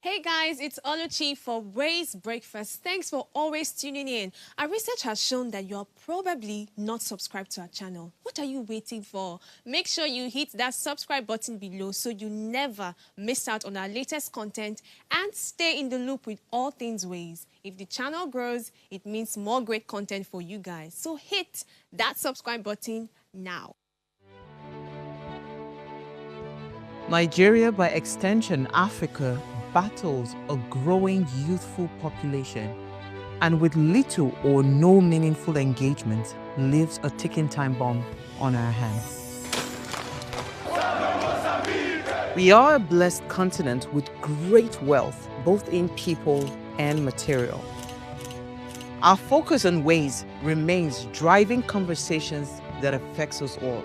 Hey guys, it's Oluchi for Ways Breakfast. Thanks for always tuning in. Our research has shown that you're probably not subscribed to our channel. What are you waiting for? Make sure you hit that subscribe button below so you never miss out on our latest content and stay in the loop with all things Ways. If the channel grows, it means more great content for you guys. So hit that subscribe button now. Nigeria, by extension Africa, battles a growing youthful population and with little or no meaningful engagement leaves a ticking time bomb on our hands. We are a blessed continent with great wealth, both in people and material. Our focus on Ways remains driving conversations that affects us all.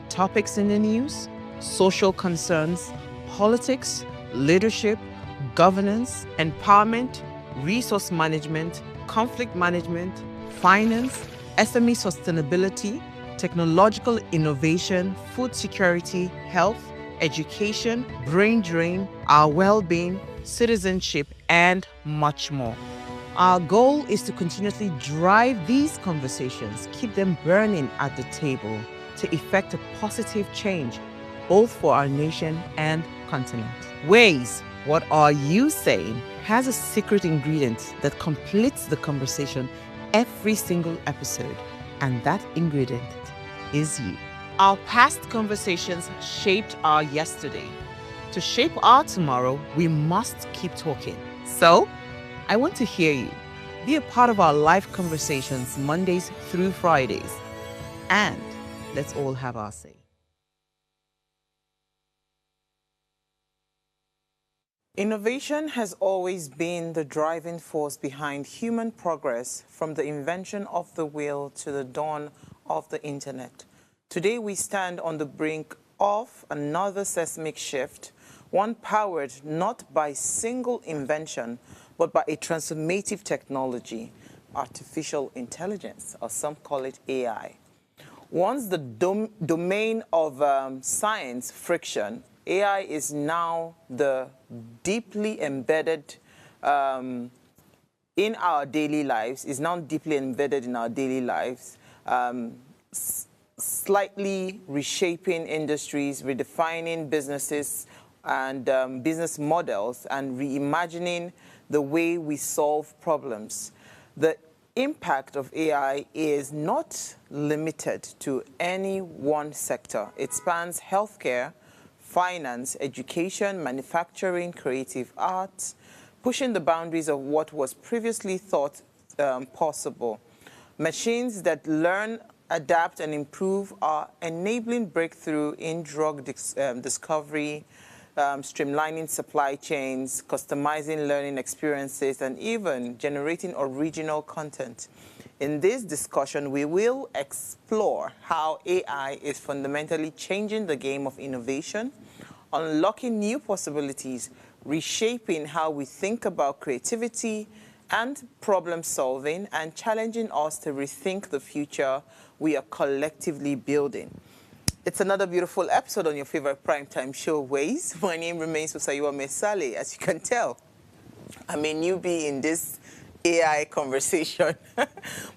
Topics in the news, social concerns, politics, leadership, governance, empowerment, resource management, conflict management, finance, SME sustainability, technological innovation, food security, health, education, brain drain, our well-being, citizenship, and much more. Our goal is to continuously drive these conversations, keep them burning at the table to effect a positive change, both for our nation and continent. Ways, what are you saying, has a secret ingredient that completes the conversation every single episode, and that ingredient is you. Our past conversations shaped our yesterday. To shape our tomorrow, we must keep talking. So, I want to hear you. Be a part of our live conversations Mondays through Fridays. And let's all have our say. Innovation has always been the driving force behind human progress, from the invention of the wheel to the dawn of the internet. Today we stand on the brink of another seismic shift, one powered not by single invention, but by a transformative technology, artificial intelligence, or some call it AI. Once the domain of science friction, AI is now the deeply embedded in our daily lives, slightly reshaping industries, redefining businesses and business models, and reimagining the way we solve problems. The impact of AI is not limited to any one sector. It spans healthcare, finance, education, manufacturing, creative arts, pushing the boundaries of what was previously thought possible. Machines that learn, adapt, and improve are enabling breakthrough in drug discovery, streamlining supply chains, customizing learning experiences, and even generating original content. In this discussion, we will explore how AI is fundamentally changing the game of innovation, unlocking new possibilities, reshaping how we think about creativity and problem solving, and challenging us to rethink the future we are collectively building. It's another beautiful episode on your favorite primetime show, Ways. My name remains Osayiwa Mesale. As you can tell, I'm a newbie in this AI conversation.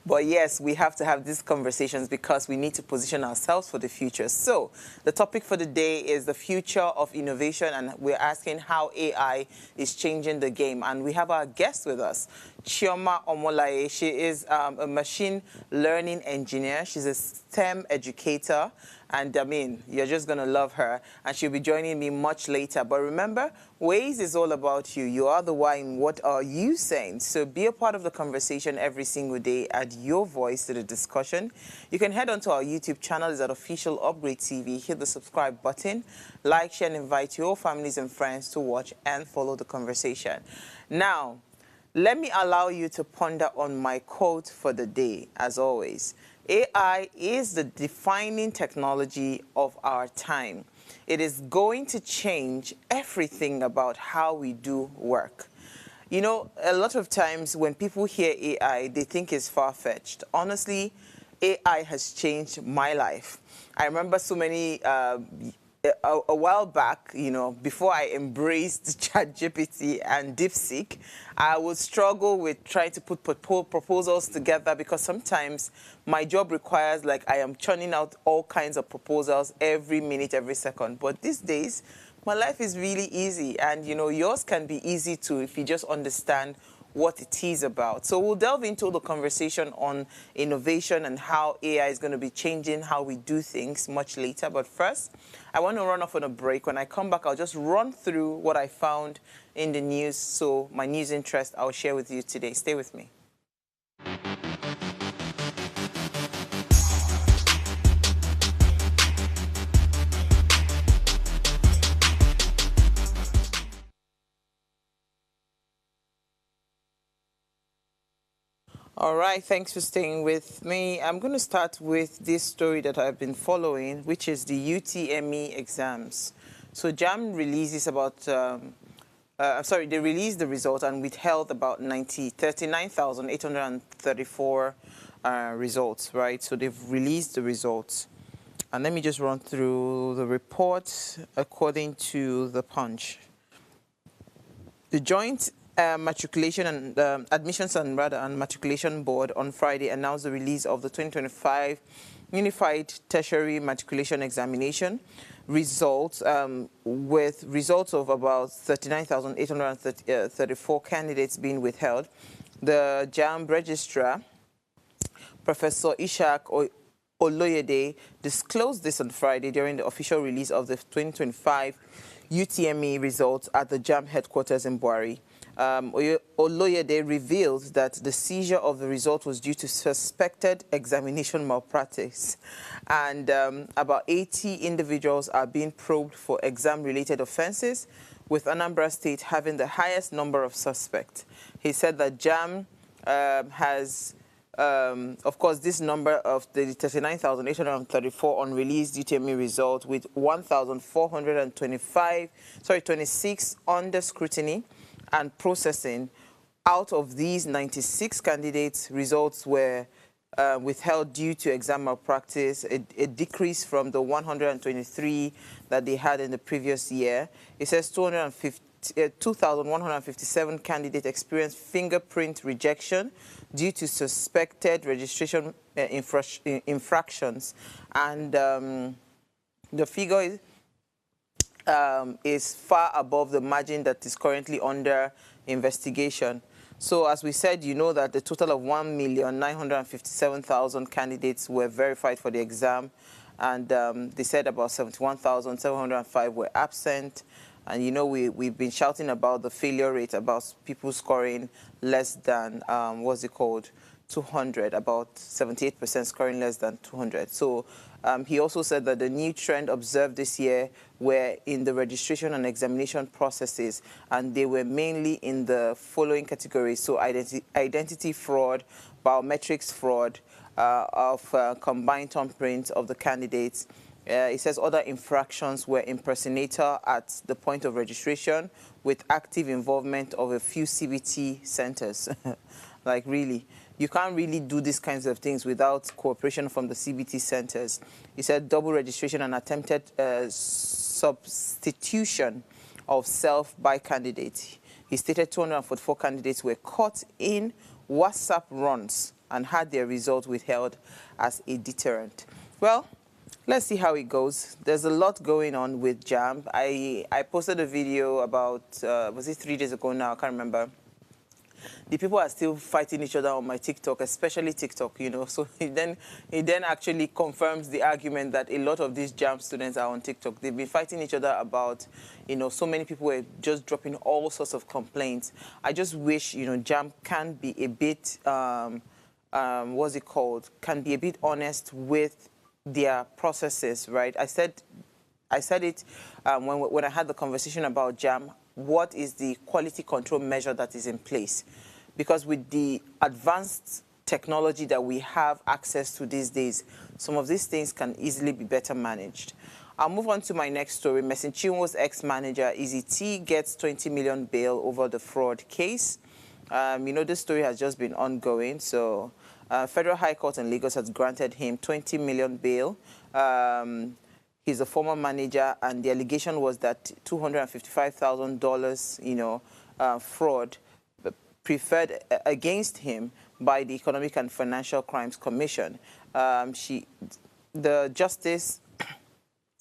But yes, we have to have these conversations because we need to position ourselves for the future. So the topic for the day is the future of innovation, and we're asking how AI is changing the game. And we have our guest with us, Chioma Omolaye. She is a machine learning engineer. She's a STEM educator. And I mean, you're just going to love her. And she'll be joining me much later. But remember, Ways is all about you. You are the wine. What are you saying? So be a part of the conversation every single day. Add your voice to the discussion. You can head onto our YouTube channel. It's at Official Upgrade TV. Hit the subscribe button. Like, share, and invite your families and friends to watch and follow the conversation. Now, let me allow you to ponder on my quote for the day, as always. AI is the defining technology of our time. It is going to change everything about how we do work. You know, a lot of times when people hear AI, they think it's far-fetched. Honestly, AI has changed my life. I remember so many a while back, before I embraced ChatGPT and DeepSeek, I would struggle with trying to put proposals together because sometimes my job requires, like, I am churning out all kinds of proposals every minute, every second. But these days, my life is really easy, and, yours can be easy too if you just understand what it is about. So we'll delve into the conversation on innovation and how AI is going to be changing how we do things much later. But first, I want to run off on a break. When I come back, I'll just run through what I found in the news. So my news interest, I'll share with you today. Stay with me. All right, thanks for staying with me. I'm going to start with this story that I've been following, which is the UTME exams. So JAM releases about, they released the results and withheld about 39,834 results, right? So they've released the results. And let me just run through the report according to the Punch. The Joint Matriculation and Admissions and Matriculation Board on Friday announced the release of the 2025 Unified Tertiary Matriculation Examination results, with results of about 39,834 candidates being withheld. The JAMB registrar, Professor Ishak Oloyede, disclosed this on Friday during the official release of the 2025 UTME results at the JAMB headquarters in Buari. Oloyede revealed that the seizure of the result was due to suspected examination malpractice, and about 80 individuals are being probed for exam-related offenses, with Anambra State having the highest number of suspects. He said that JAM has, of course, this number of the 39,834 unreleased UTME result with 26 under scrutiny and processing. Out of these, 96 candidates' results were withheld due to exam malpractice, a decrease from the 123 that they had in the previous year. It says 2,157 candidates experienced fingerprint rejection due to suspected registration infractions. And the figure is far above the margin that is currently under investigation. So as we said, you know that the total of 1,957,000 candidates were verified for the exam, and they said about 71,705 were absent. And, we've been shouting about the failure rate, about people scoring less than, 200, about 78% scoring less than 200. So he also said that the new trend observed this year were in the registration and examination processes, and they were mainly in the following categories: so identity fraud, biometrics fraud, of combined thumbprints of the candidates. It says other infractions were impersonator at the point of registration with active involvement of a few CBT centers. Like, really, you can't really do these kinds of things without cooperation from the CBT centers. He said double registration and attempted substitution of self by candidates. He stated 244 candidates were caught in WhatsApp runs and had their results withheld as a deterrent. Well, let's see how it goes. There's a lot going on with JAMB. I posted a video about, was it 3 days ago now? I can't remember. The people are still fighting each other on my TikTok, especially TikTok, So it then actually confirms the argument that a lot of these JAMB students are on TikTok. They've been fighting each other about, so many people were just dropping all sorts of complaints. I just wish, JAMB can be a bit, can be a bit honest with their processes, right? I said it when I had the conversation about JAM. What is the quality control measure that is in place? Because with the advanced technology that we have access to these days, some of these things can easily be better managed. I'll move on to my next story. Mercy Chinwo's ex-manager, Easy T, gets 20 million bail over the fraud case. This story has just been ongoing. So Federal High Court in Lagos has granted him 20 million bail. He's a former manager, and the allegation was that $255,000, fraud preferred against him by the Economic and Financial Crimes Commission. The justice,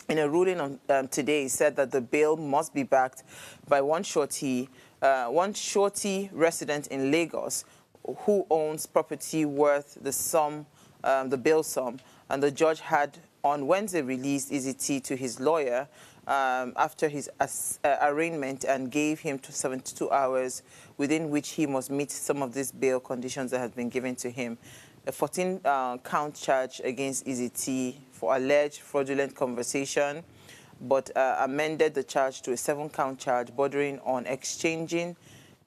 in a ruling on today, said that the bail must be backed by one shorty resident in Lagos who owns property worth the bail sum, and the judge had on Wednesday released Easy to his lawyer after his arraignment and gave him 72 hours within which he must meet some of these bail conditions that have been given to him. A 14-count charge against Easy for alleged fraudulent conversation, but amended the charge to a 7-count charge bordering on engaging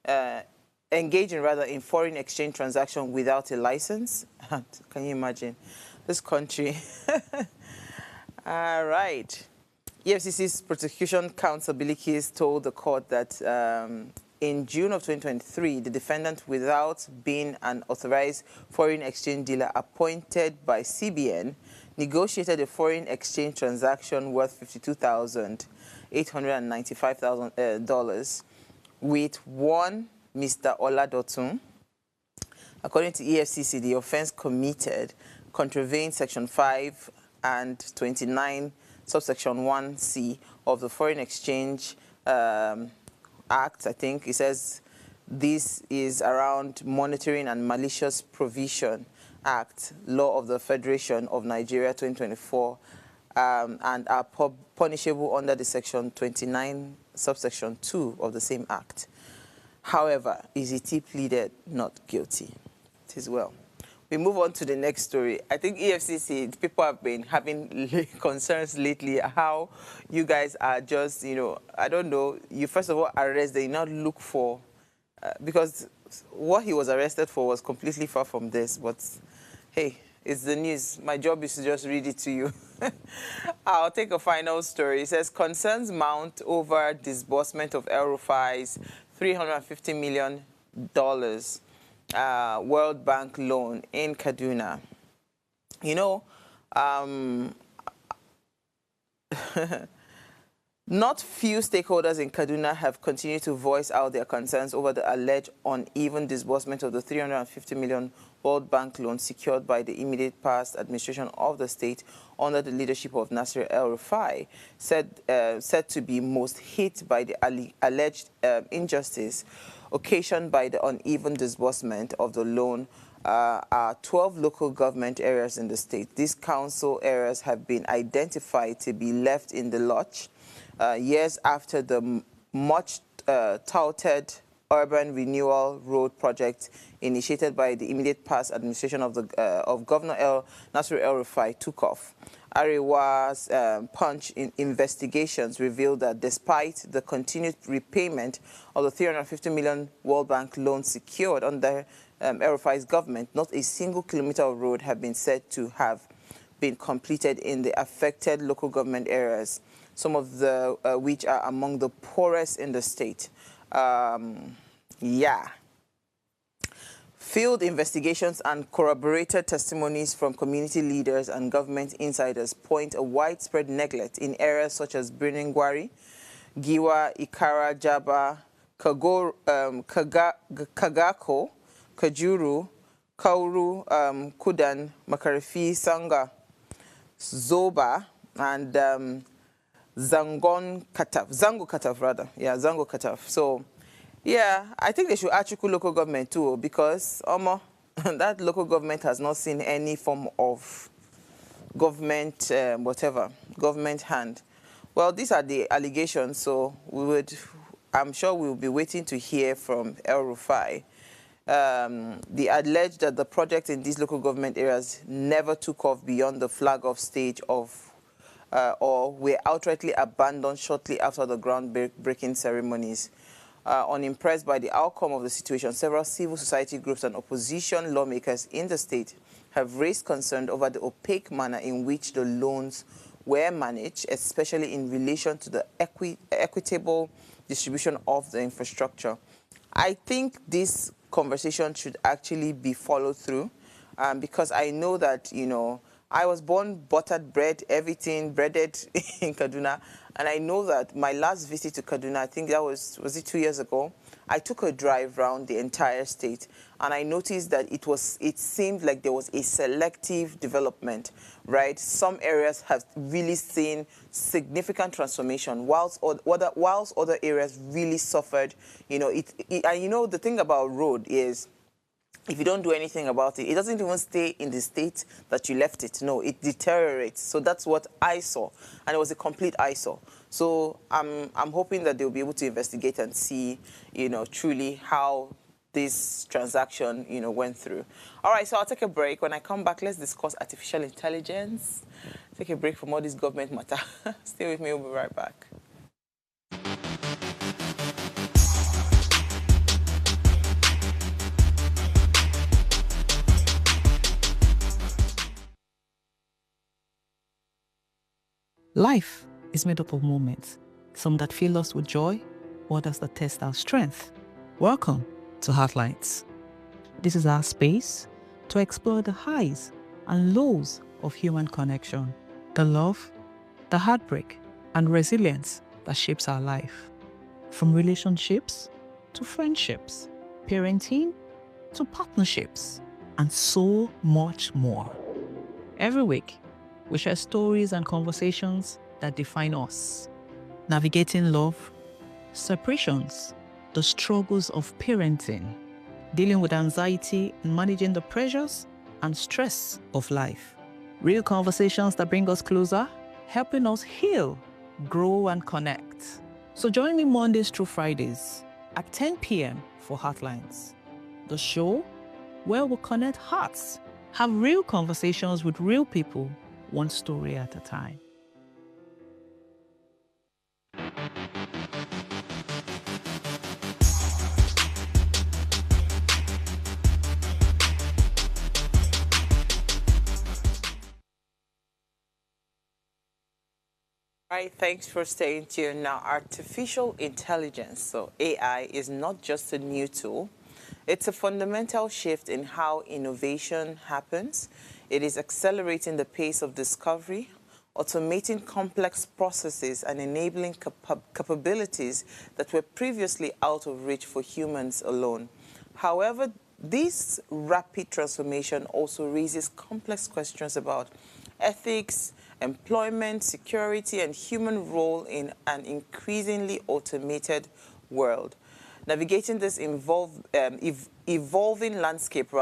in foreign exchange transaction without a license. Can you imagine? This country. All right. EFCC's prosecution counsel Bilikis told the court that in June of 2023, the defendant, without being an authorized foreign exchange dealer appointed by CBN, negotiated a foreign exchange transaction worth $52,895 with one Mr. Oladotun. According to EFCC, the offense committed contravened Section 5 and 29, subsection 1C of the Foreign Exchange Act. I think it says this is around Monitoring and Malicious Provision Act, Law of the Federation of Nigeria 2024, and are punishable under the Section 29, subsection 2 of the same Act. However, Easy pleaded not guilty. It is well. We move on to the next story. I think EFCC, people have been having concerns lately how you guys are just, I don't know, you first of all arrest, they not look for, because what he was arrested for was completely far from this, but hey, it's the news. My job is to just read it to you. I'll take a final story. It says, concerns mount over disbursement of El Rufai's $350 million World Bank loan in Kaduna. Not few stakeholders in Kaduna have continued to voice out their concerns over the alleged uneven disbursement of the $350 million World Bank loan secured by the immediate past administration of the state under the leadership of Nasir El-Rufai, said to be most hit by the alleged injustice occasioned by the uneven disbursement of the loan are 12 local government areas in the state. These council areas have been identified to be left in the lurch years after the much touted urban renewal road project initiated by the immediate past administration of Governor Nasir El-Rufai took off. Arewa's Punch investigations revealed that despite the continued repayment of the $350 million World Bank loan secured under El-Rufai's government, not a single kilometer of road have been said to have been completed in the affected local government areas, some of the which are among the poorest in the state. Field investigations and corroborated testimonies from community leaders and government insiders point a widespread neglect in areas such as Birnin-Gwari, Giwa, Ikara, Jaba, Kagako, Kajuru, Kauru, Kudan, Makarifi, Sanga, Zoba, and Zango Kataf. So, yeah, I think they should Achuku local government too, because that local government has not seen any form of government, government hand. Well, these are the allegations, so I'm sure we'll be waiting to hear from El-Rufai. They alleged that the project in these local government areas never took off beyond the flag-off stage of, or were outrightly abandoned shortly after the groundbreaking ceremonies. Unimpressed by the outcome of the situation, several civil society groups and opposition lawmakers in the state have raised concern over the opaque manner in which the loans were managed, especially in relation to the equitable distribution of the infrastructure. I think this conversation should actually be followed through because I know that, I was born buttered bread, everything breaded in Kaduna. And I know that my last visit to Kaduna, I think that was it 2 years ago? I took a drive around the entire state, and I noticed that it seemed like there was a selective development, right? Some areas have really seen significant transformation, whilst other areas really suffered. You know, and you know, the thing about road is, if you don't do anything about it, it doesn't even stay in the state that you left it. No, it deteriorates. So that's what I saw, and it was a complete eyesore. So I'm hoping that they'll be able to investigate and see, you know, truly how this transaction, you know, went through. All right, so I'll take a break. When I come back, let's discuss artificial intelligence. Take a break from all this government matter. Stay with me. We'll be right back. Life is made up of moments, some that fill us with joy, others that test our strength. Welcome to Heartlines. This is our space to explore the highs and lows of human connection, the love, the heartbreak, and resilience that shapes our life. From relationships to friendships, parenting to partnerships, and so much more. Every week, we share stories and conversations that define us, navigating love, separations, the struggles of parenting, dealing with anxiety and managing the pressures and stress of life. Real conversations that bring us closer, helping us heal, grow, and connect. So join me Mondays through Fridays at 10 p.m. for Heartlines, the show where we connect hearts, have real conversations with real people, one story at a time. All right, thanks for staying tuned. Now, artificial intelligence, so AI, is not just a new tool. It's a fundamental shift in how innovation happens. It is accelerating the pace of discovery, automating complex processes, and enabling capabilities that were previously out of reach for humans alone. However, this rapid transformation also raises complex questions about ethics, employment, security, and human role in an increasingly automated world. Navigating this evolving landscape,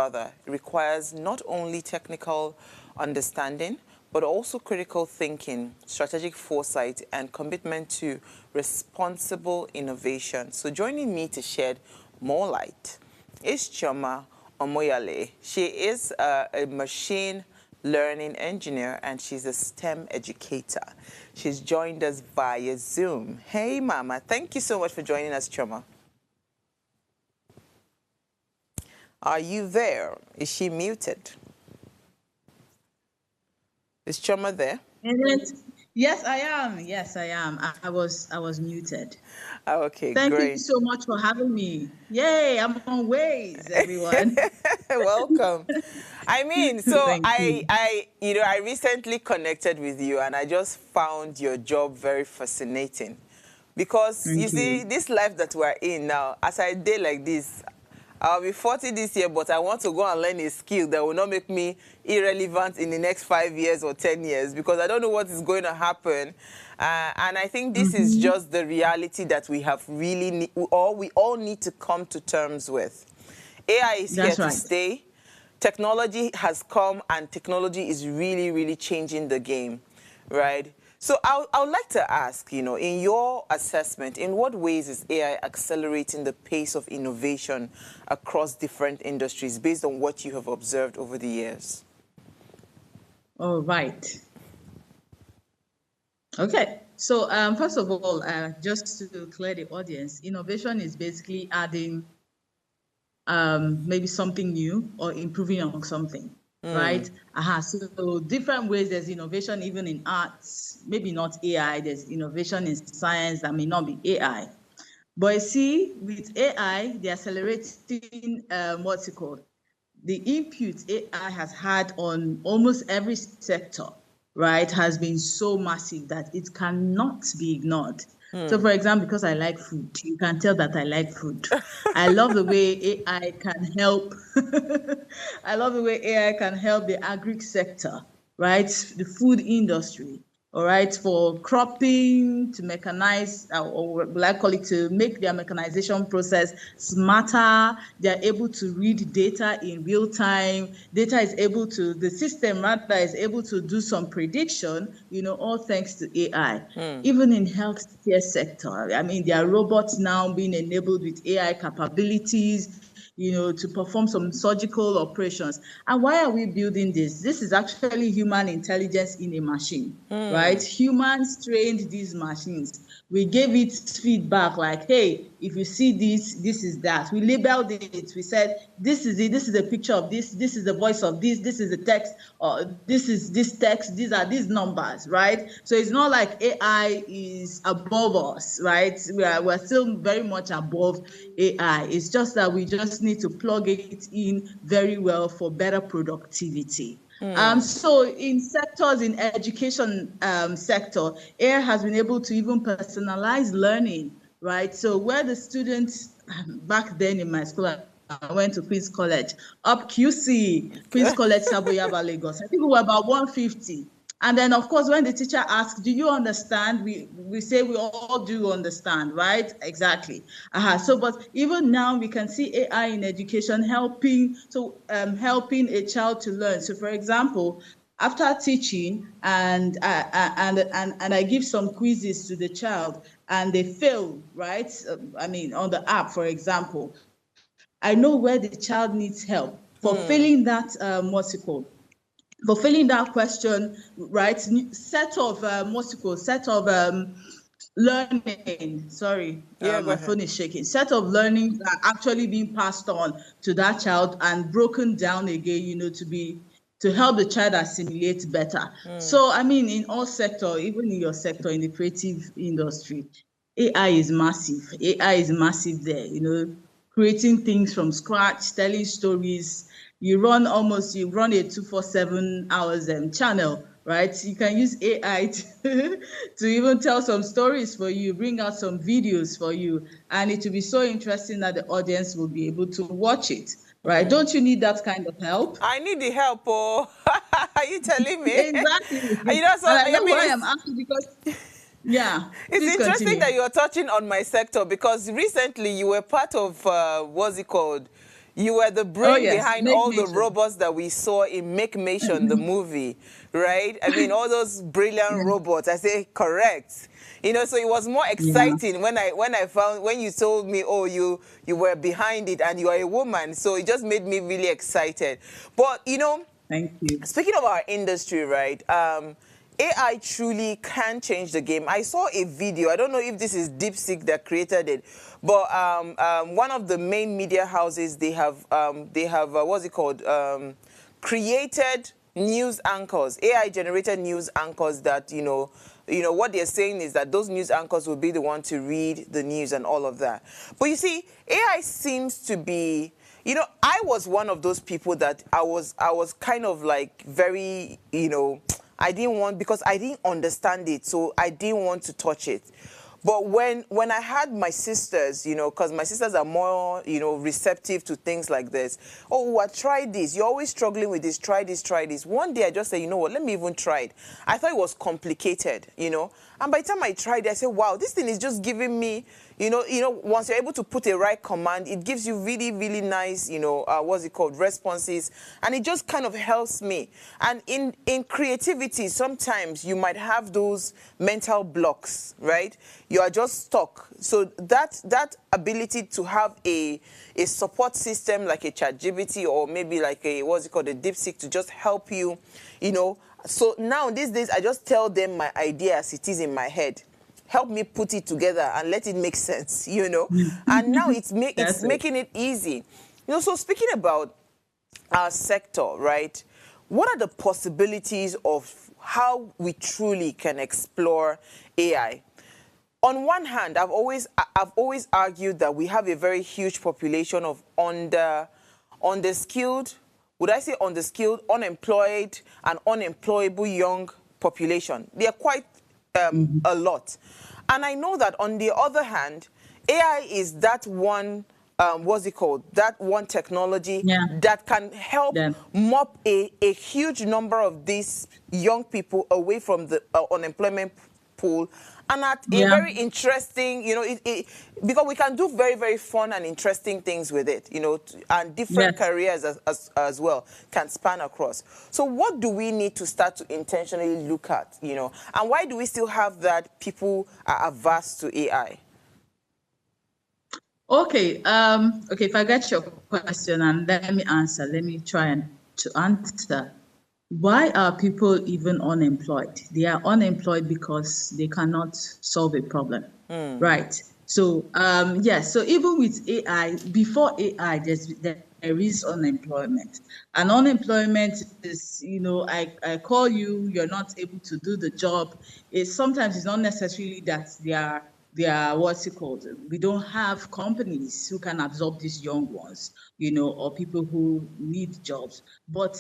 requires not only technical understanding, but also critical thinking, strategic foresight, and commitment to responsible innovation. So joining me to shed more light is Chioma Omoyale. She is a machine learning engineer, and she's a STEM educator. She's joined us via Zoom. Hey, Mama. Thank you so much for joining us, Chioma. Are you there? Is she muted? Is Chioma there? Yes, I am. Yes, I am. I was muted. Okay, Thank great. you so much for having me. Yay, I'm on Waze, everyone. Welcome. I mean, so Thank you. I recently connected with you, and I just found your job very fascinating, because Thank you see, you. this life that we're in now, as I did like this, I'll be 40 this year, but I want to go and learn a skill that will not make me irrelevant in the next 5 years or 10 years, because I don't know what is going to happen. And I think this is just the reality that we have we all need to come to terms with. AI is here That's to right. stay. Technology has come, and technology is really, really changing the game, right? So I would like to ask, in your assessment, in what ways is AI accelerating the pace of innovation across different industries based on what you have observed over the years? All right. Okay. So first of all, just to clear the audience, innovation is basically adding maybe something new or improving on something. Right? So different ways there's innovation even in arts, maybe not AI, there's innovation in science that may not be AI. But you see, with AI, they're accelerating what's it called? the input AI has had on almost every sector, right, has been so massive that it cannot be ignored. So, for example, because I like food, you can tell that I like food. I love the way AI can help. I love the way AI can help the agri sector, right? The food industry, all right, for cropping, to mechanize, or will I call it, to make their mechanization process smarter. They're able to read data in real time. Data is able to, the system rather is able to do some prediction, all thanks to AI. Even in healthcare sector, I mean, there are robots now being enabled with AI capabilities, to perform some surgical operations. And why are we building this? This is actually human intelligence in a machine, right? Humans trained these machines. We gave it feedback like, hey, if you see this, this is that. We labeled it. We said, this is it. This is a picture of this. This is the voice of this. This is the text. Or this is this text. These are these numbers, right? So it's not like AI is above us, right? We're still very much above AI. It's just that we just need to plug it in very well for better productivity. So in sectors, in education sector, AI has been able to even personalize learning, right? So where the students, back then in my school, I went to Queen's College, up QC, Queen's College, Saboyaba, Lagos. I think we were about 150. And then, of course, when the teacher asks, do you understand? We say we all do understand, right? Exactly. So, but even now we can see AI in education helping a child to learn. So, for example, after teaching and I give some quizzes to the child and they fail, right? I mean, on the app, for example, I know where the child needs help for failing that, for filling that question, right? Set of learning. Sorry, my phone is shaking. Set of learnings are actually being passed on to that child and broken down again, to help the child assimilate better. So, I mean, in all sector, even in your sector, in the creative industry, AI is massive. AI is massive there, creating things from scratch, telling stories. You run a 247 hours channel, right? You can use AI to even tell some stories for you, bring out some videos for you, and it will be so interesting that the audience will be able to watch it, right? Don't you need that kind of help? I need the help, oh. Are you telling me? Exactly. So, And I know mean, why I'm asking because, yeah, it's please interesting continue. that you're touching on my sector because recently you were part of, what's it called? You were the Oh, brain yes, behind make all the nation. robots that we saw in Make Mation, the movie, right? I mean, all those brilliant robots. I say, correct. So it was more Yeah, exciting when you told me, oh, you were behind it and you are a woman. So it just made me really excited. But, thank you. speaking of our industry, right? AI truly can change the game. I saw a video. I don't know if this is DeepSeek that created it, but one of the main media houses, they have what's it called? Created news anchors, AI-generated news anchors that what they're saying is that those news anchors will be the one to read the news and all of that. But you see, AI seems to be. I was one of those people that I was kind of like very, I didn't want, because I didn't understand it, so I didn't want to touch it. But when I had my sisters, because my sisters are more, receptive to things like this. Oh, I tried this. You're always struggling with this. Try this, try this. One day I just said, you know what, let me even try it. I thought it was complicated, And by the time I tried it, I said, wow, this thing is just giving me, once you're able to put a right command, it gives you really, really nice, what's it called, responses. And it just kind of helps me. And in creativity, sometimes you might have those mental blocks, right? You are just stuck. So that ability to have a support system like a ChatGPT or maybe like a, what's it called, a DeepSeek to just help you, So now these days, I just tell them my idea as it is in my head. Help me put it together and let it make sense, And now it's making it easy. So speaking about our sector, right? What are the possibilities of how we truly can explore AI? On one hand, I've always argued that we have a very huge population of underskilled, would I say, underskilled, unemployed, and unemployable young population. They are quite a lot. And I know that on the other hand, AI is that one, what's it called? That one technology that can help mop a huge number of these young people away from the unemployment pool, and at a very interesting, you know, because we can do very, very fun and interesting things with it, you know, and different careers as well can span across. So what do we need to start to intentionally look at, you know, and why do we still have that people are averse to AI? Okay, okay, if I get your question and let me answer, let me try to answer. Why are people even unemployed? They are unemployed because they cannot solve a problem, right? So, so even with AI, before AI, there is unemployment. And unemployment is, you know, I call you, you're not able to do the job. Sometimes it's not necessarily that they are what's it called? We don't have companies who can absorb these young ones, you know, or people who need jobs, but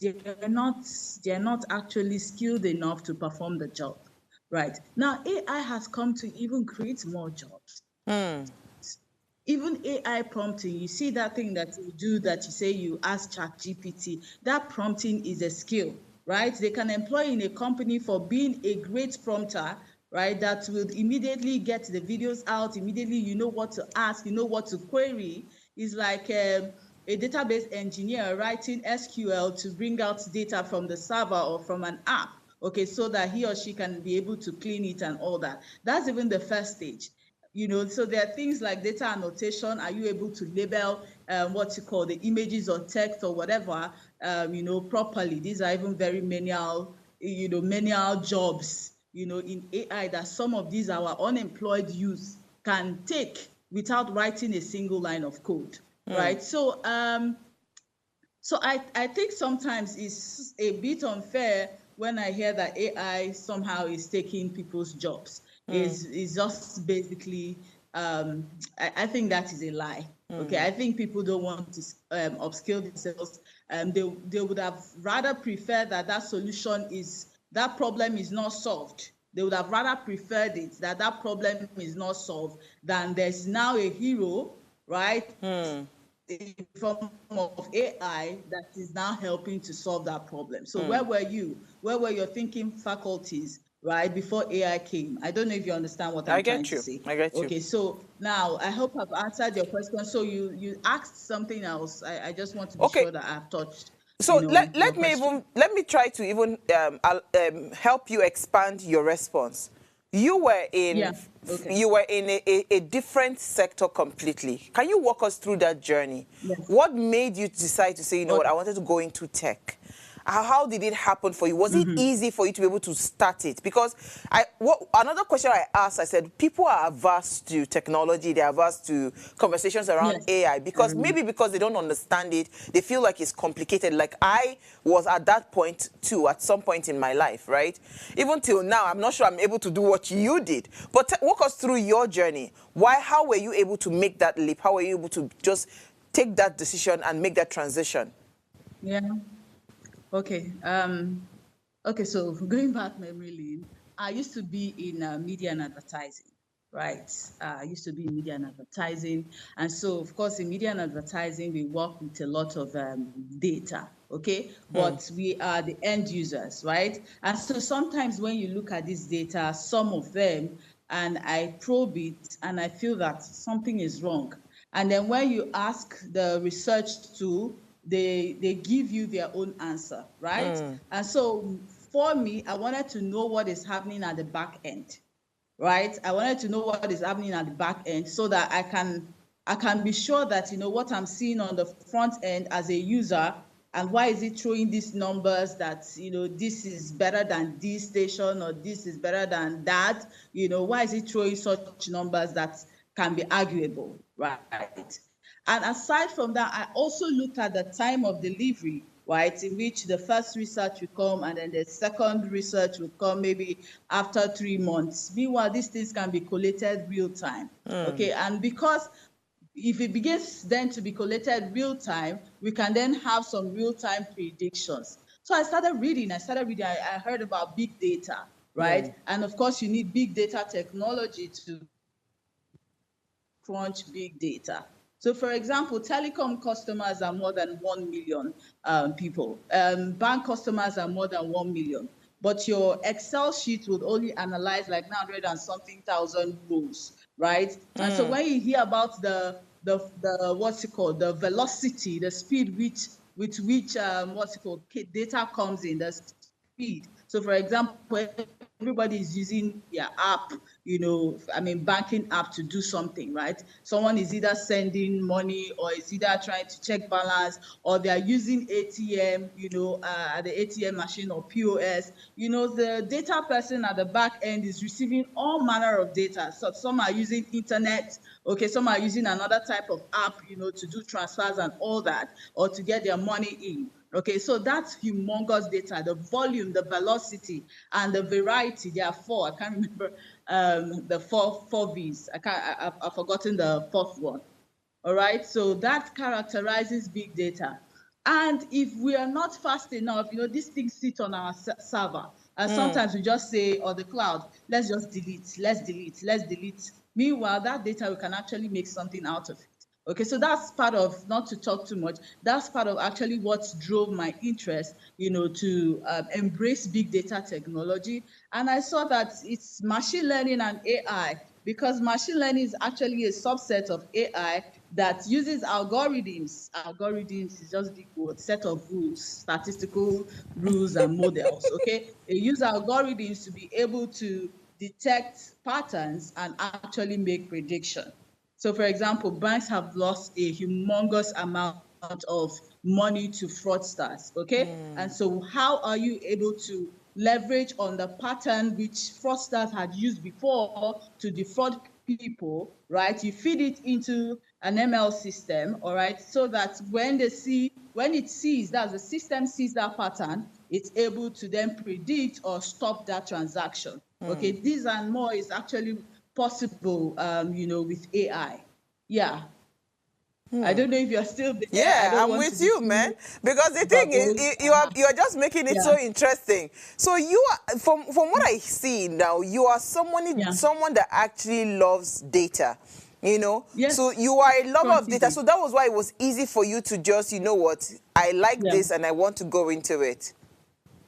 they're not actually skilled enough to perform the job. Right. Now, AI has come to even create more jobs. Even AI prompting, you see that thing that you do that you say you ask ChatGPT, that prompting is a skill, right? They can employ in a company for being a great prompter, right? That will immediately get the videos out, immediately you know what to ask, you know what to query. It's like a database engineer writing SQL to bring out data from the server or from an app, okay, so that he or she can be able to clean it and all that. That's even the first stage. You know, so there are things like data annotation. Are you able to label what you call the images or text or whatever, you know, properly? These are even very manual, you know, manual jobs, you know, in AI that some of these our unemployed youth can take without writing a single line of code, right? So, so I think sometimes it's a bit unfair when I hear that AI somehow is taking people's jobs. It's just basically, I think that is a lie. Okay, I think people don't want to upskill themselves. They would have rather preferred that solution is, that problem is not solved. They would have rather preferred it, that problem is not solved, than there's now a hero, right? In form of AI that is now helping to solve that problem. So where were you? Where were your thinking faculties, right, before AI came? I don't know if you understand what I'm trying to say. I get you. Okay, so now I hope I've answered your question. So you asked something else. I just want to be sure that I've touched. So Your question. let me try to even help you expand your response. You were in a different sector completely. Can you walk us through that journey? Yes. What made you decide to say, you know what, I wanted to go into tech? How did it happen for you? Was it easy for you to be able to start it? Because another question I asked, I said, people are averse to technology, they're averse to conversations around AI, because maybe because they don't understand it, they feel like it's complicated. Like I was at that point too, at some point in my life, right? Even till now, I'm not sure I'm able to do what you did. But walk us through your journey. How were you able to make that leap? How were you able to just take that decision and make that transition? Yeah. Okay. Okay. So going back memory lane, I used to be in media and advertising, right? I used to be in media and advertising, and so of course in media and advertising we work with a lot of data. Okay, but we are the end users, right? And so sometimes when you look at this data, some of them, and I probe it, and I feel that something is wrong. And then when you ask the research tool, they give you their own answer, right? And so for me, I wanted to know what is happening at the back end, right? I wanted to know what is happening at the back end so that I can be sure that, you know, what I'm seeing on the front end as a user, and why is it throwing these numbers that, you know, this is better than this station or this is better than that, you know, why is it throwing such numbers that can be arguable, right? And aside from that, I also looked at the time of delivery, right, in which the first research will come and then the second research will come maybe after 3 months. Meanwhile, these things can be collated real time, okay? And because if it begins then to be collated real time, we can then have some real time predictions. So I started reading. I heard about big data, right? And of course, you need big data technology to crunch big data. So, for example, telecom customers are more than 1 million people. Bank customers are more than 1 million. But your Excel sheet would only analyze like 900 and something thousand rows, right? And so when you hear about the what's it called, the velocity, the speed with which what's it called, data comes in, the speed. So, for example, everybody is using their app, banking app to do something, right? Someone is either sending money or is either trying to check balance, or they are using ATM, at the ATM machine or POS. The data person at the back end is receiving all manner of data. So some are using internet, okay, some are using another type of app, to do transfers and all that, or to get their money in. Okay, so that's humongous data, the volume, the velocity, and the variety. There are four. I can't remember the four V's. I've forgotten the fourth one. All right, so that characterizes big data. And if we are not fast enough, these things sit on our server. And sometimes we just say, or the cloud, let's just delete, let's delete. Meanwhile, that data, we can actually make something out of it. Okay, so that's part of, not to talk too much, that's part of actually what drove my interest, to embrace big data technology. And I saw that it's machine learning and AI, because machine learning is actually a subset of AI that uses algorithms. Algorithms is just the word, set of rules, statistical rules and models, okay? They use algorithms to be able to detect patterns and actually make prediction. So, for example, banks have lost a humongous amount of money to fraudsters, okay? And so how are you able to leverage on the pattern which fraudsters had used before to defraud people, right? You feed it into an ML system, all right, so that when it sees that the system sees that pattern, it's able to then predict or stop that transaction. Okay, this and more is actually possible, with AI. Yeah. I don't know if you're still there. Yeah, I don't I'm want with to be you, too man. Because the thing is, you are just making it so interesting. So you are, from what I see now, you are someone that actually loves data. Yes. So you are a lover of data. So that was why it was easy for you to just, I like this and I want to go into it.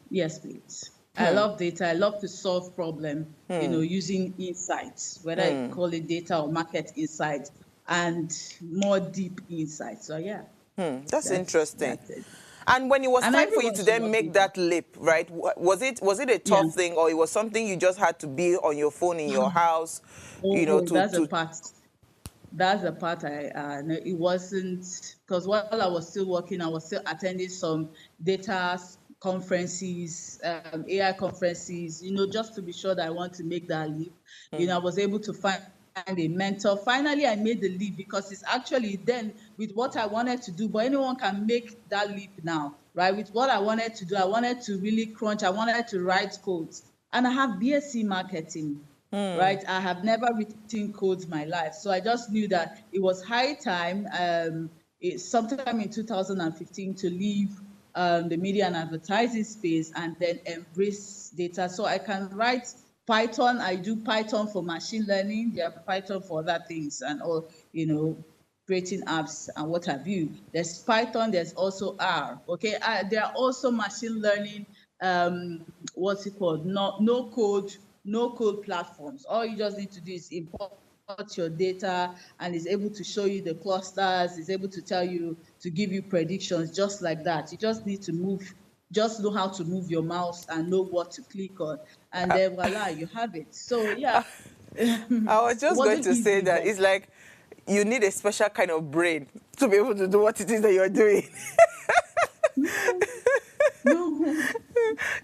Yes, please. I love data. I love to solve problems, using insights, whether you call it data or market insights, and more deep insights. So yeah. That's interesting. That's it. And when it was time for you everyone to should then love make data. that leap, right? Was it a tough thing, or it was something you just had to be on your phone in your house, That's a part. That's the part no, it wasn't, because while I was still working, I was still attending some data conferences, AI conferences, just to be sure that I want to make that leap. I was able to find a mentor. Finally, I made the leap, because it's actually then with what I wanted to do, but anyone can make that leap now, right? With what I wanted to do, I wanted to really crunch, I wanted to write codes. And I have BSc marketing. Right, I have never written codes in my life, so I just knew that it was high time, sometime in 2015, to leave the media and advertising space and then embrace data. So I can write Python. I do Python for machine learning. There are Python for other things and all, creating apps and what have you. There's Python. There's also R. Okay, there are also machine learning. What's it called? No code platforms. All you just need to do is import your data, and is able to show you the clusters, is able to tell you, to give you predictions just like that. You just need to know how to move your mouse and know what to click on, and then voila, you have it. So yeah. I was just going to say that but it's like you need a special kind of brain to be able to do what it is that you're doing. No.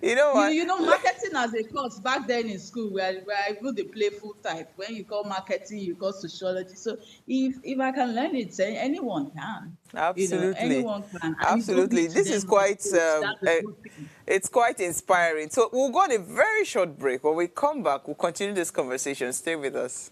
You know what? Marketing as a course back then in school, where I put the playful type. When you call marketing, you call sociology. So if I can learn it, anyone can. Absolutely. Anyone can. And Absolutely. This is quite, that's a good thing. it's quite inspiring. So we'll go on a very short break. When we come back, we'll continue this conversation. Stay with us.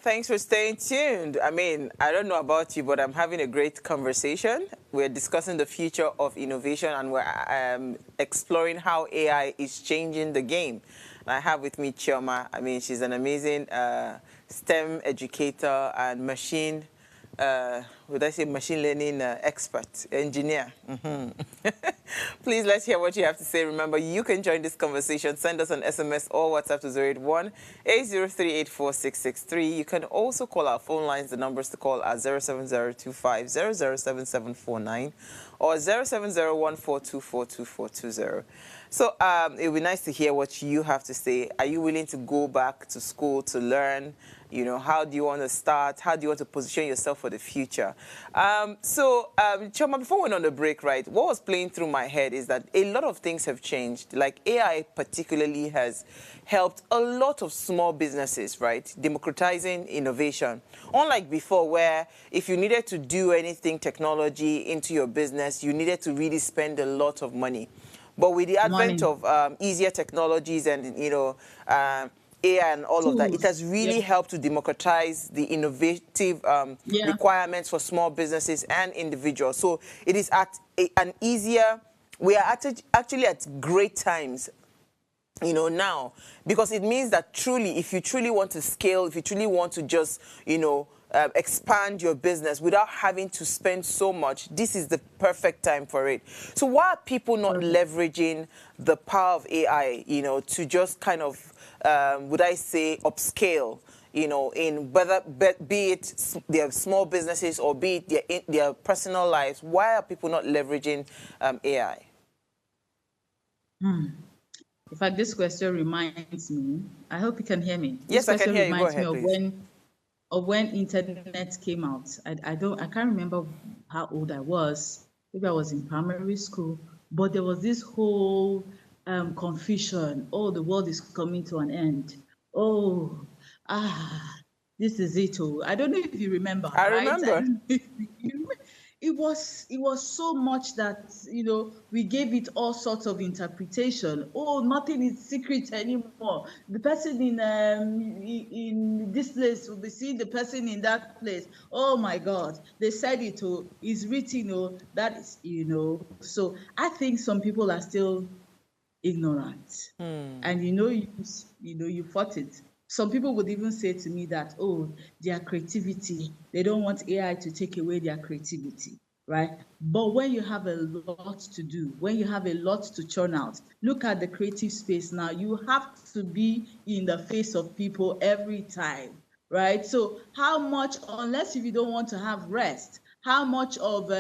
Thanks for staying tuned. I mean, I don't know about you, but I'm having a great conversation. We're discussing the future of innovation, and we're exploring how AI is changing the game. And I have with me Chioma. I mean, she's an amazing STEM educator and would I say machine learning expert, engineer. Please, let's hear what you have to say. Remember, you can join this conversation. Send us an SMS or WhatsApp to 081-803-84663. You can also call our phone lines. The numbers to call are 07025007749 or 07014242420. So it would be nice to hear what you have to say. Are you willing to go back to school to learn? You know, how do you want to start? How do you want to position yourself for the future? Chioma, before we went on the break, right, what was playing through my head is that a lot of things have changed. Like AI particularly has helped a lot of small businesses, right, democratizing innovation. Unlike before, where if you needed to do anything technology into your business, you needed to really spend a lot of money. But with the advent of easier technologies and, you know, AI and all of that, it has really helped to democratize the innovative requirements for small businesses and individuals. So it is at an easier, we are actually at great times, you know, now, because it means that truly, if you truly want to scale, if you truly want to just, you know, expand your business without having to spend so much, this is the perfect time for it. So why are people not leveraging the power of AI, you know, to just kind of, would I say, upscale, you know, in whether, be it their small businesses or be it their personal lives? Why are people not leveraging AI? In fact, this question reminds me, I hope you can hear me. Yes, I can hear you. Go ahead, please. Of when internet came out. I can't remember how old I was. Maybe I was in primary school, but there was this whole confusion. Oh, the world is coming to an end. Oh, this is it. Oh, I don't know if you remember. I remember. It was so much that, you know, we gave it all sorts of interpretation. Oh, nothing is secret anymore. The person in this place will be seeing the person in that place. Oh my God, they said it. Oh, it's written. Oh, that is, you know. So I think some people are still ignorant, and you fought it. Some people would even say to me that, oh, their creativity, they don't want AI to take away their creativity, right? But when you have a lot to do, when you have a lot to churn out, look at the creative space now. You have to be in the face of people every time, right? So how much, unless if you don't want to have rest, how much of,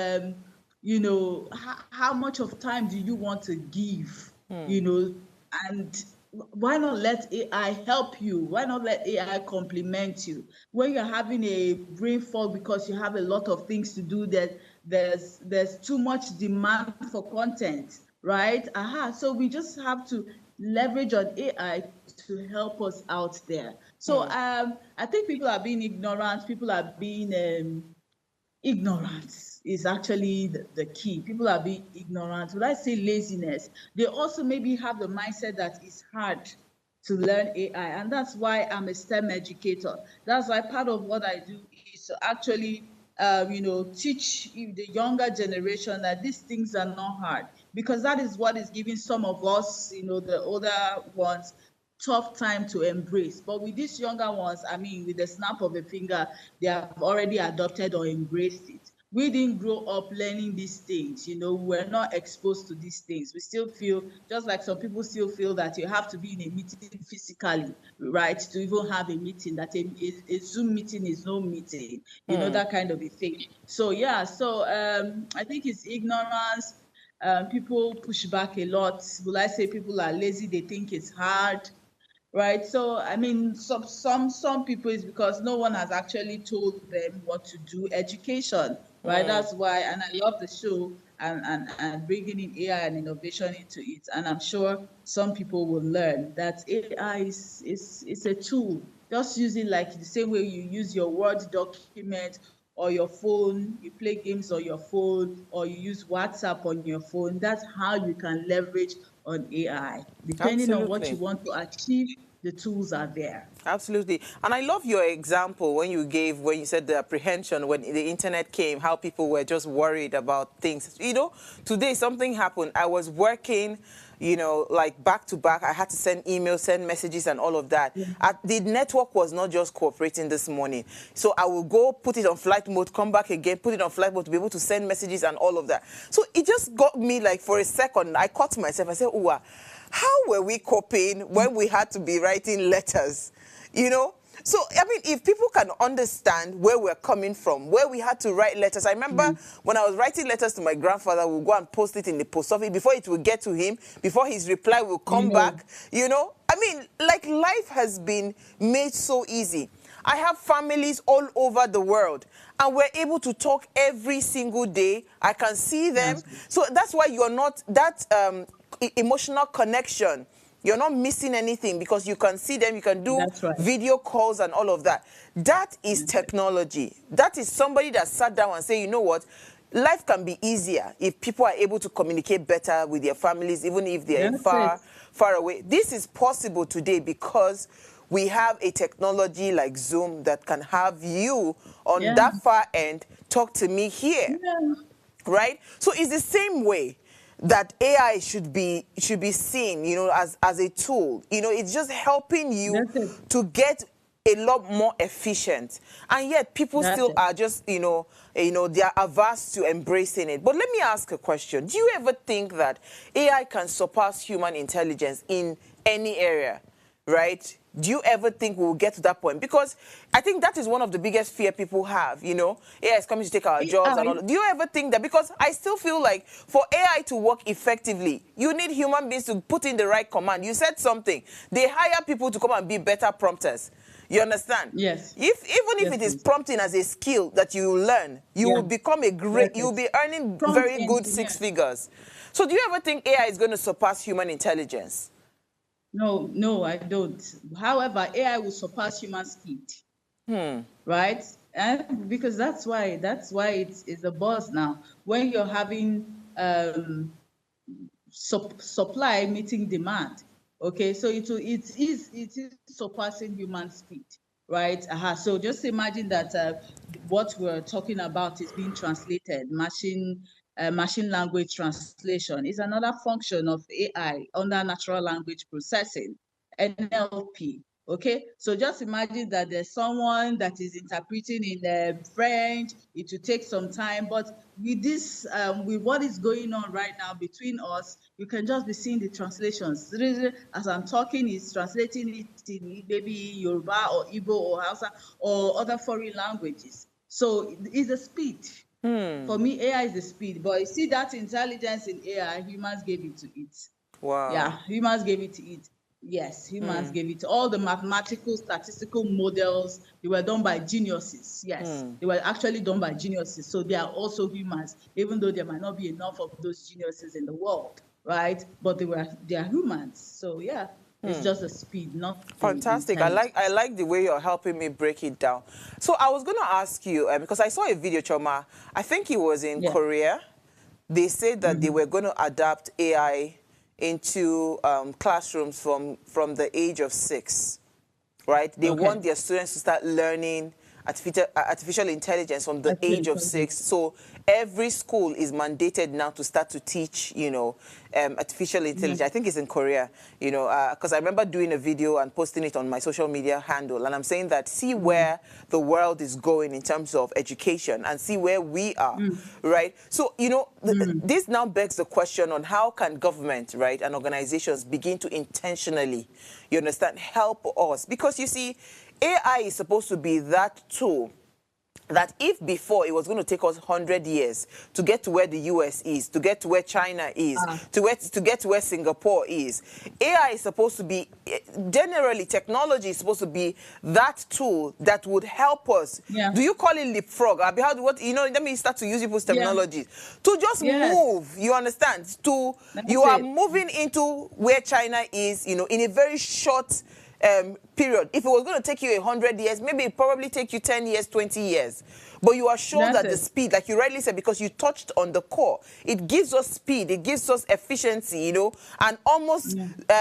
how much of time do you want to give, you know, and why not let AI help you? Why not let AI complement you? When you're having a brain fog because you have a lot of things to do, that there's too much demand for content, right? So we just have to leverage on AI to help us out there. So I think people are being ignorant. People are being ignorance is actually the key. People are being ignorant. Would I say laziness? They also maybe have the mindset that it's hard to learn AI. And that's why I'm a STEM educator. That's why part of what I do is to actually, teach the younger generation that these things are not hard, because that is what is giving some of us, the older ones, tough time to embrace. But with these younger ones, I mean, with the snap of a finger, they have already adopted or embraced it. We didn't grow up learning these things, we're not exposed to these things. We still feel, just like some people still feel that you have to be in a meeting physically, right, to even have a meeting, that a Zoom meeting is no meeting, that kind of a thing. So, yeah, I think it's ignorance. People push back a lot. Will I say people are lazy? They think it's hard. Right. So, I mean, some people is because no one has actually told them what to do. Education, right? That's why, and I love the show and bringing in AI and innovation into it. And I'm sure some people will learn that AI is a tool. Just use it like the same way you use your Word document or your phone, you play games on your phone, or you use WhatsApp on your phone. That's how you can leverage on AI, depending on what you want to achieve the tools are there. Absolutely. And I love your example when you said the apprehension when the internet came, how people were just worried about things. You know, today something happened. I was working, you know, like back to back. I had to send emails, send messages and all of that. The network was not just cooperating this morning. So I will go put it on flight mode, come back again, put it on flight mode to be able to send messages and all of that. So it just got me like for a second. I caught myself. I said, oh, how were we coping when we had to be writing letters? You know? So, I mean, if people can understand where we're coming from, where we had to write letters. I remember when I was writing letters to my grandfather, we'll go and post it in the post office before it will get to him, before his reply will come back, you know? I mean, like life has been made so easy. I have families all over the world, and we're able to talk every single day. I can see them. So that's why you're not, that emotional connection, you're not missing anything because you can see them, you can do video calls and all of that. That is technology. That is somebody that sat down and said, you know what, life can be easier if people are able to communicate better with their families, even if they're far away. This is possible today because we have a technology like Zoom that can have you on that far end talk to me here, right? So it's the same way that AI should be seen, you know, as a tool. You know, it's just helping you to get a lot more efficient. And yet people still are just, you know, they are averse to embracing it. But let me ask a question. Do you ever think that AI can surpass human intelligence in any area, right? Do you ever think we'll get to that point? Because I think that is one of the biggest fear people have, you know? AI is coming to take our jobs and all. Do you ever think that? Because I still feel like for AI to work effectively, you need human beings to put in the right command. You said something. They hire people to come and be better prompters. You understand? Yes. Even if it is prompting as a skill that you learn, you will become a great, you'll be earning very good six figures. So do you ever think AI is going to surpass human intelligence? No, I don't. However, AI will surpass human speed. Right? And because that's why it's a buzz now. When you're having supply meeting demand, okay, so it is surpassing human speed, right? So just imagine that what we're talking about is being translated. Machine language translation is another function of AI under natural language processing, NLP. Okay, so just imagine that there's someone that is interpreting in French. It will take some time, but with this, with what is going on right now between us, you can just be seeing the translations. As I'm talking, it's translating it in maybe Yoruba or Igbo or Hausa or other foreign languages. So it's the speed. For me, AI is the speed, but you see that intelligence in AI, humans gave it to it. Wow. Yeah, humans gave it to it. Yes, humans gave it. All the mathematical, statistical models, they were done by geniuses. Yes, they were actually done by geniuses. So they are also humans, even though there might not be enough of those geniuses in the world, right? But they are humans. So yeah, it's just the speed, not fantastic. I like the way you're helping me break it down. So I was going to ask you, because I saw a video, Choma, I think it was in Korea. They said that they were going to adapt AI into classrooms from the age of 6, right? They want their students to start learning artificial intelligence from the age of 6. So every school is mandated now to start to teach, you know, artificial intelligence. I think it's in Korea, you know, because I remember doing a video and posting it on my social media handle. And I'm saying that see where the world is going in terms of education and see where we are, right? So, you know, this now begs the question on how can government, right, and organizations begin to intentionally, you understand, help us? Because you see, AI is supposed to be that tool that if before it was going to take us 100 years to get to where the US is, to get to where China is, to get to where Singapore is, AI is supposed to be, generally technology is supposed to be that tool that would help us. Do you call it leapfrog? What, you know, let me start to use people's terminology. To just move, you understand? You are moving into where China is, you know, in a very short period. If it was going to take you 100 years, maybe it probably take you 10 years, 20 years. But you are sure that the speed, like you rightly said, because you touched on the core, it gives us speed, it gives us efficiency, you know, and almost,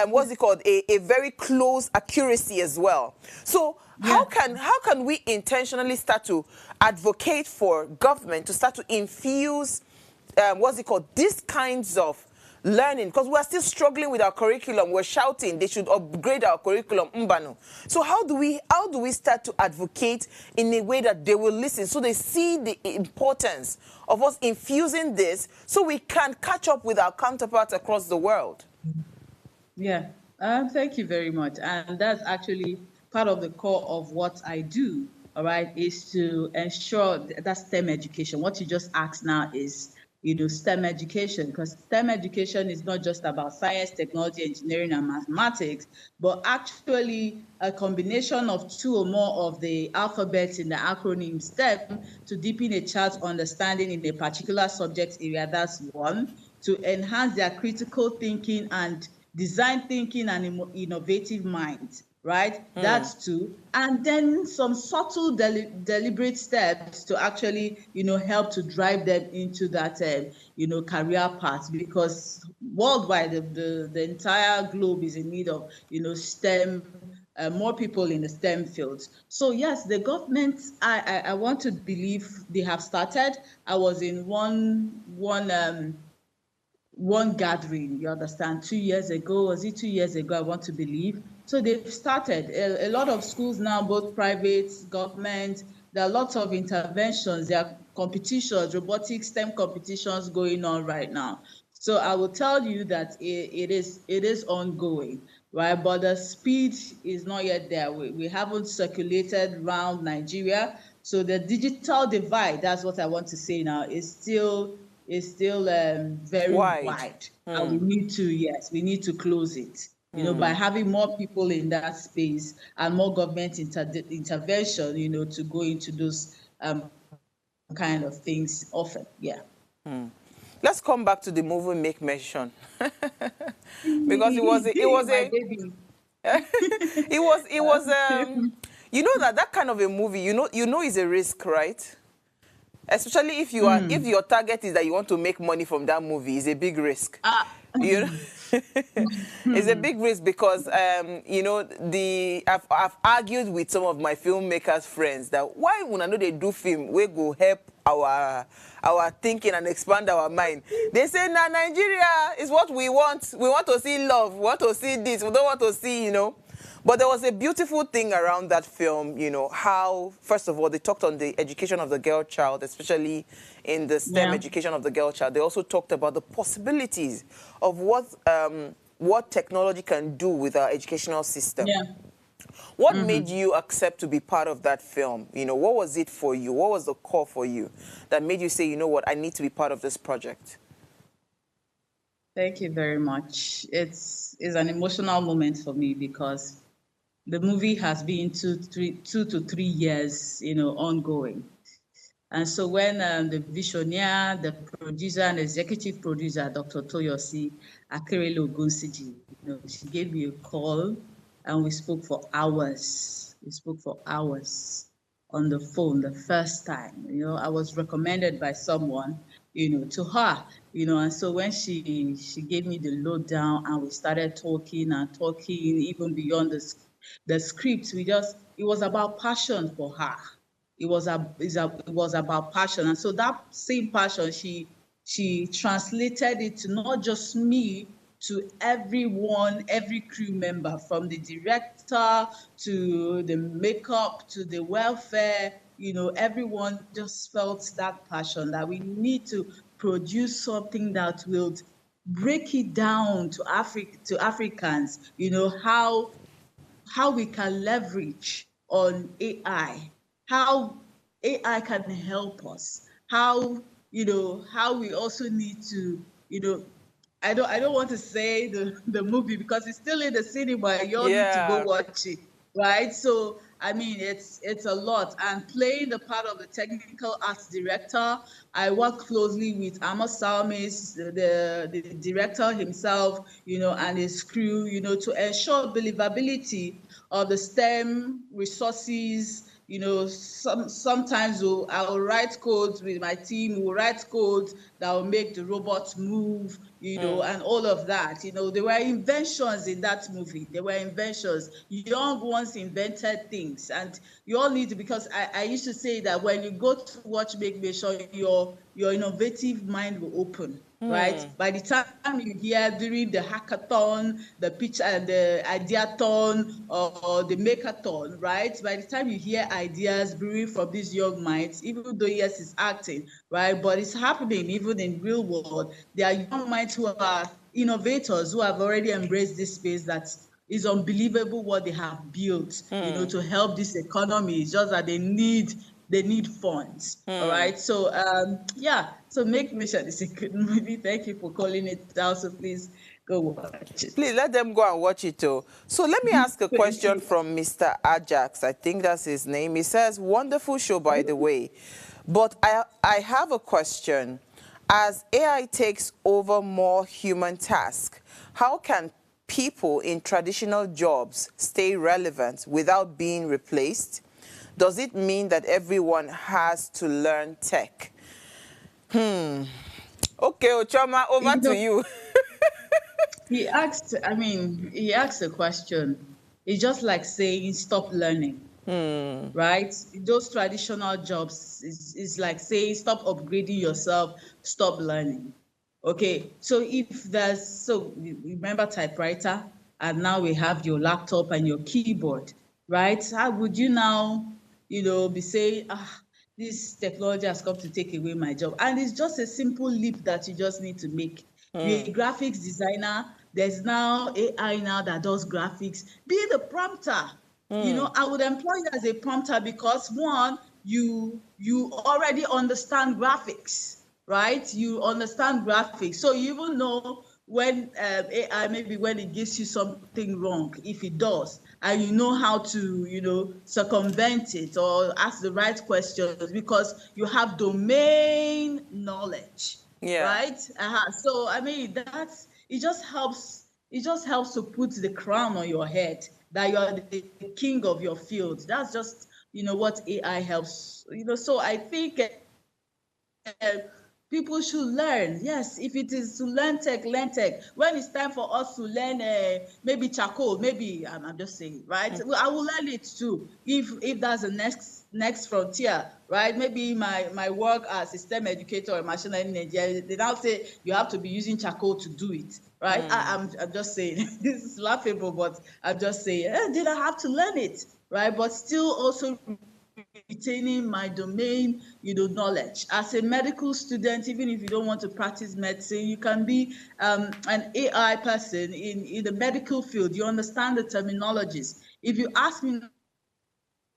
what's it called, a very close accuracy as well. So how can we intentionally start to advocate for government to start to infuse, what's it called, these kinds of learning, because we're still struggling with our curriculum. We're shouting they should upgrade our curriculum, mbano. So how do we start to advocate in a way that they will listen, so they see the importance of us infusing this, so we can catch up with our counterparts across the world? Yeah, thank you very much. And that's actually part of the core of what I do, all right, is to ensure that STEM education. What you just asked now is, you know, STEM education, because STEM education is not just about science, technology, engineering, and mathematics, but actually a combination of two or more of the alphabets in the acronym STEM to deepen a child's understanding in a particular subject area. That's one. To enhance their critical thinking and design thinking and innovative minds, right? That's two. And then some subtle deliberate steps to actually, you know, help to drive them into that, you know, career path, because worldwide, the entire globe is in need of, you know, STEM, more people in the STEM fields. So yes, the government, I want to believe they have started. I was in one gathering, you understand, 2 years ago, was it 2 years ago, I want to believe. So they've started a lot of schools now, both private, government. There are lots of interventions. There are competitions, robotics, STEM competitions going on right now. So I will tell you that it is ongoing, right? But the speed is not yet there. We haven't circulated around Nigeria. So the digital divide, that's what I want to say now, is still very wide. And we need to close it, you know, by having more people in that space and more government intervention, you know, to go into those kind of things often. Yeah. Let's come back to the movie Make Mention. Because it was you know that kind of a movie, you know is a risk, right? Especially if you are, if your target is that you want to make money from that movie, it's a big risk. You know, it's a big risk because you know, I've argued with some of my filmmakers friends that why when I know they do film, we go help our thinking and expand our mind. They say, nah, Nigeria is what we want. We want to see love. We want to see this. We don't want to see, you know. But there was a beautiful thing around that film, you know, how, first of all, they talked on the education of the girl child, especially in the STEM education of the girl child. They also talked about the possibilities of what technology can do with our educational system. What made you accept to be part of that film? You know, what was it for you? What was the core for you that made you say, you know what, I need to be part of this project? Thank you very much. It's an emotional moment for me because the movie has been 2 to 3 years, you know, ongoing. And so when the visionaire, the producer and executive producer, Dr. Toyosi Akerele Ogunsiji, you know, she gave me a call and we spoke for hours. We spoke for hours on the phone the first time. You know, I was recommended by someone, you know, to her, you know, and so when she gave me the lowdown and we started talking and talking even beyond the script, it was about passion for her. It was about passion. And so that same passion, she translated it to not just me, to everyone, every crew member, from the director to the makeup to the welfare, you know, everyone just felt that passion that we need to produce something that will break it down to Africans, you know, how we can leverage on AI, how AI can help us, how, you know, how we also need to, you know, I don't want to say the movie because it's still in the cinema. You all need to go watch it, right? So I mean, it's a lot. And playing the part of the technical arts director, I work closely with Amos Salmis, the director himself, you know, and his crew, you know, to ensure believability or the STEM resources. Sometimes I'll write codes with my team. We'll write codes that will make the robots move, and all of that. There were inventions in that movie. There were inventions. Young ones invented things, and you all need to, because I used to say that when you go to watch Make Sure, your innovative mind will open. Right? By the time you hear during the hackathon, the pitch and the ideathon or the makeathon, right? By the time you hear ideas brewing from these young minds, even though yes, it's acting, right? But it's happening even in real world. There are young minds who are innovators who have already embraced this space that is unbelievable what they have built, to help this economy. It's just that they need funds. All right. So yeah. So Make Mission is a good movie. Thank you for calling it out. So please go watch it. Please let them go and watch it too. So let me ask a question from Mr. Ajax. I think that's his name. He says, wonderful show, by the way. But I have a question. As AI takes over more human tasks, how can people in traditional jobs stay relevant without being replaced? Does it mean that everyone has to learn tech? Okay, Ochoma, over to you. He asked a question. It's just like saying stop learning. Right? Those traditional jobs is like saying stop upgrading yourself, stop learning. Okay, so remember typewriter, and now we have your laptop and your keyboard, right? How would you now, be saying, this technology has come to take away my job? And it's just a simple leap that you just need to make. You're a graphics designer. There's now AI now that does graphics. Be the prompter. I would employ you as a prompter because, one, you already understand graphics, right? You understand graphics. So you even know when AI, maybe when it gives you something wrong, if it does, and you know how to, circumvent it or ask the right questions because you have domain knowledge, right? So, it just helps to put the crown on your head that you're the king of your field. That's just, what AI helps, so I think people should learn. Yes, if it is to learn tech, learn tech. When it's time for us to learn maybe charcoal, maybe I'm just saying, right? Well, I will learn it too. If that's the next frontier, right? Maybe my work as a STEM educator or machine learning engineer, they now say you have to be using charcoal to do it, right? I'm just saying, this is laughable, but I'm just saying, did I have to learn it, right? But still also retaining my domain, knowledge. As a medical student, even if you don't want to practice medicine, you can be an AI person in the medical field. You understand the terminologies. If you ask me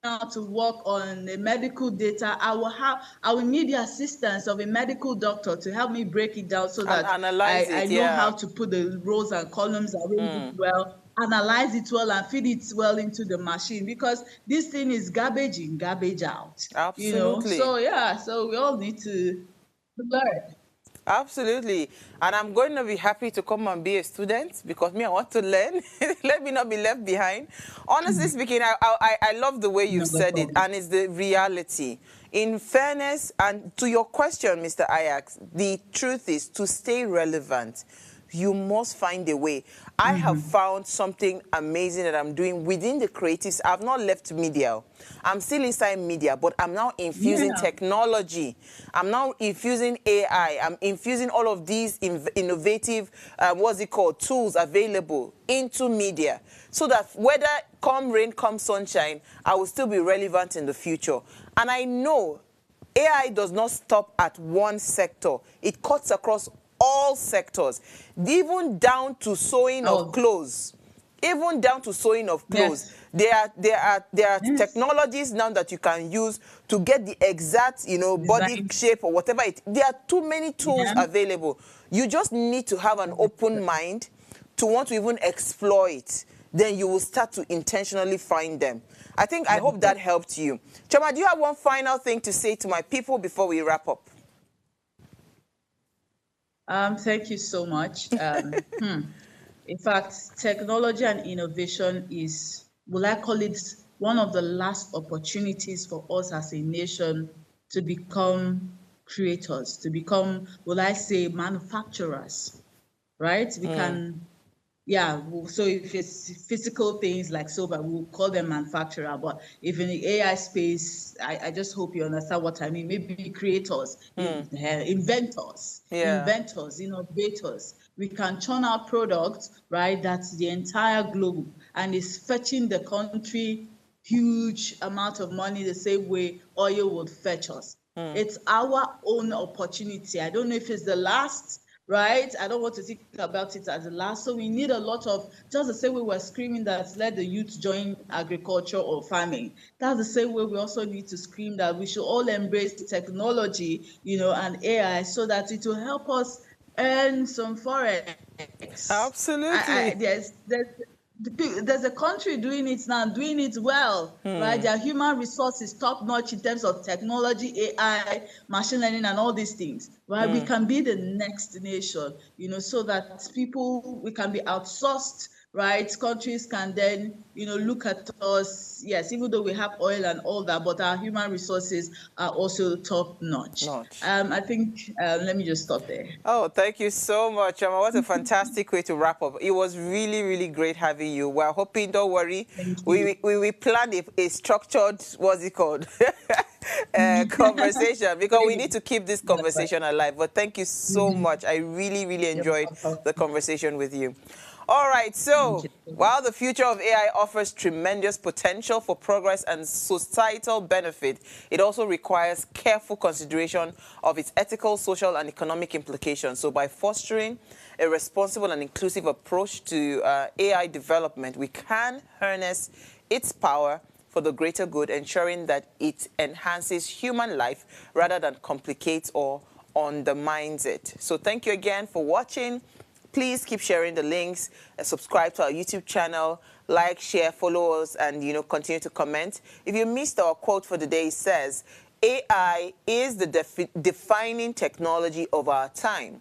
now to work on the medical data, I will need the assistance of a medical doctor to help me break it down so that I know how to put the rows and columns, arrange it well, analyze it well, and feed it well into the machine, because this thing is garbage in, garbage out. Absolutely. So yeah, so we all need to learn. Absolutely. And I'm going to be happy to come and be a student because I want to learn. Let me not be left behind. Honestly speaking, I love the way you said it, and it's the reality. In fairness, and to your question, Mr. Ajax, the truth is to stay relevant, you must find a way. I have found something amazing that I'm doing within the creatives. I've not left media. I'm still inside media, but I'm now infusing technology. I'm now infusing AI. I'm infusing all of these innovative, tools available into media, so that whether come rain, come sunshine, I will still be relevant in the future. And I know AI does not stop at one sector. It cuts across all sectors, even down to sewing of clothes. Even down to sewing of clothes. Yes. There are technologies now that you can use to get the exact, body shape or whatever it. There are too many tools available. You just need to have an open mind to want to even exploit. Then you will start to intentionally find them. I hope that helped you. Choma, do you have one final thing to say to my people before we wrap up? Thank you so much. In fact, technology and innovation is will I call it, one of the last opportunities for us as a nation to become creators, to become, will I say, manufacturers, right? We can, yeah, so if it's physical things like sober, we'll call them manufacturer. But if in the AI space, I just hope you understand what I mean. Maybe creators, inventors, Yeah. innovators. We can churn out products, right? That's the entire globe and is fetching the country huge amount of money the same way oil would fetch us. It's our own opportunity. I don't know if it's the last, right? I don't want to think about it as the last. So we need a lot of, just the same way we're screaming that let the youth join agriculture or farming. That's the same way we also need to scream that we should all embrace technology, and AI so that it will help us earn some forex. Absolutely. There's a country doing it now, doing it well, right? Their human resources top notch in terms of technology, AI, machine learning, and all these things, right? We can be the next nation, so that we can be outsourced, right? Countries can then, look at us. Yes, even though we have oil and all that, but our human resources are also top notch. I think, let me just stop there. Oh, thank you so much, Emma. What a fantastic way to wrap up. It was really, really great having you. We're hoping, don't worry, Thank you. we planned a structured, what's it called, conversation, because we need to keep this conversation alive. But thank you so much. I really, really enjoyed the conversation with you. All right, so while the future of AI offers tremendous potential for progress and societal benefit, it also requires careful consideration of its ethical, social, and economic implications. So by fostering a responsible and inclusive approach to AI development, we can harness its power for the greater good, ensuring that it enhances human life rather than complicates or undermines it. So thank you again for watching. Please keep sharing the links, subscribe to our YouTube channel, like, share, follow us, and continue to comment. If you missed our quote for the day, it says, AI is the defining technology of our time.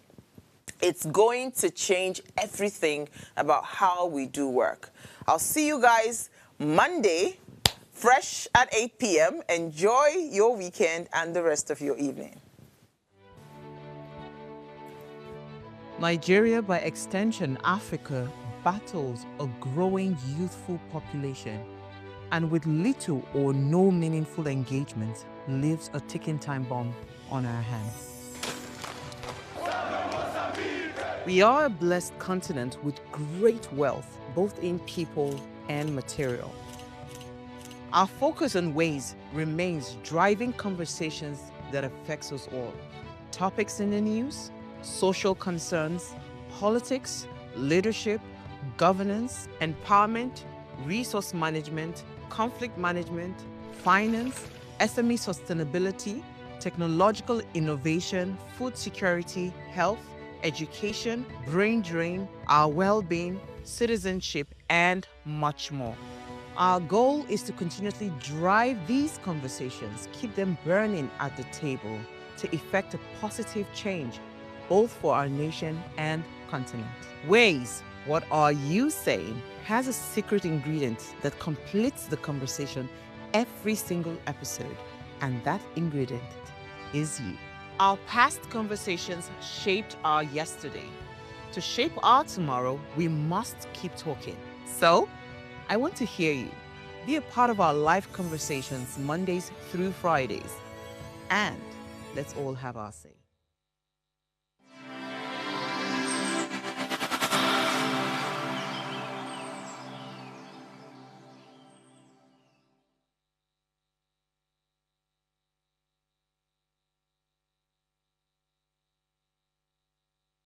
It's going to change everything about how we do work. I'll see you guys Monday, fresh at 8 p.m. Enjoy your weekend and the rest of your evening. Nigeria, by extension Africa, battles a growing youthful population, and with little or no meaningful engagement, lives a ticking time bomb on our hands. We are a blessed continent with great wealth, both in people and material. Our focus on ways remains driving conversations that affects us all. Topics in the news, social concerns, politics, leadership, governance, empowerment, resource management, conflict management, finance, SME sustainability, technological innovation, food security, health, education, brain drain, our well-being, citizenship, and much more. Our goal is to continuously drive these conversations, keep them burning at the table to effect a positive change both for our nation and continent. Ways, what are you saying, has a secret ingredient that completes the conversation every single episode, and that ingredient is you. Our past conversations shaped our yesterday. To shape our tomorrow, we must keep talking. So, I want to hear you. Be a part of our live conversations Mondays through Fridays. And let's all have our say.